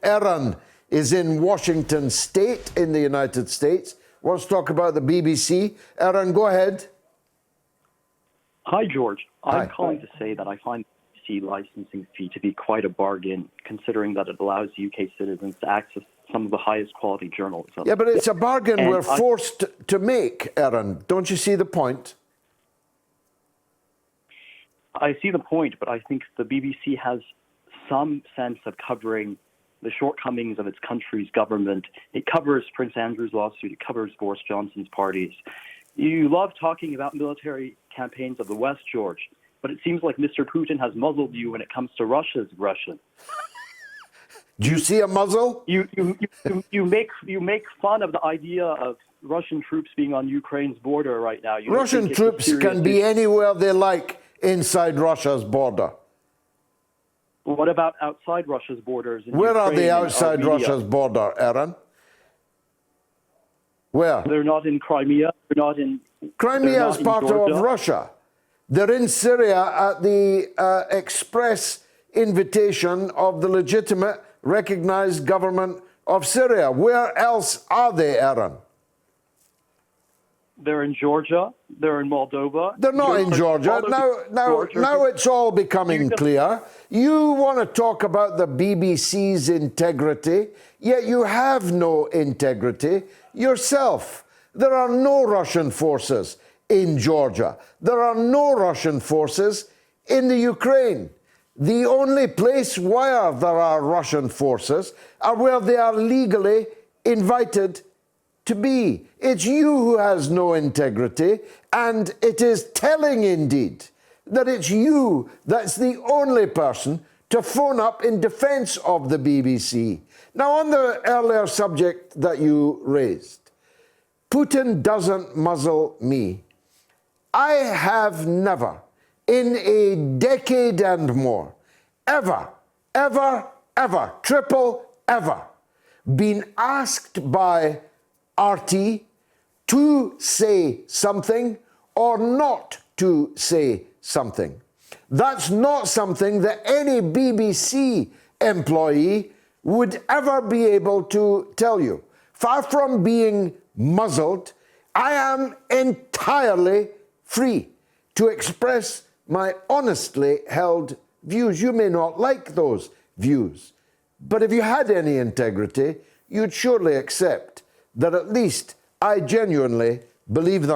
Erin is in Washington State in the United States. Wants to talk about the BBC. Erin, go ahead. Hi, George. Hi. I'm calling to say that I find the BBC licensing fee to be quite a bargain, considering that it allows UK citizens to access some of the highest quality journalism. Yeah, but it's a bargain And we're forced to make, Erin. Don't you see the point? I see the point, but I think the BBC has some sense of covering the shortcomings of its country's government. It covers Prince Andrew's lawsuit. It covers Boris Johnson's parties. You love talking about military campaigns of the West, George, but it seems like Mr. Putin has muzzled you when it comes to Russia's aggression. Do you see a muzzle? You make fun of the idea of Russian troops being on Ukraine's border right now. You Russian troops can be anywhere they like inside Russia's border. What about outside Russia's borders? Where are they outside Russia's border, Erin? Where? They're not in Crimea. They're not in. Crimea is part of Russia. They're in Syria at the express invitation of the legitimate, recognized government of Syria. Where else are they, Erin? They're in Georgia. They're in Moldova. They're not in Georgia. Now it's all becoming clear. You want to talk about the BBC's integrity, yet you have no integrity yourself. There are no Russian forces in Georgia. There are no Russian forces in the Ukraine. The only place where there are Russian forces are where they are legally invited to be. It's you who has no integrity, and it is telling indeed that it's you that's the only person to phone up in defense of the BBC. Now, on the earlier subject that you raised, Putin doesn't muzzle me. I have never, in a decade and more, ever, triple ever, been asked by RT to say something or not to say something. That's not something that any BBC employee would ever be able to tell you. Far from being muzzled, I am entirely free to express my honestly held views. You may not like those views, but if you had any integrity, you'd surely accept that at least I genuinely believe them.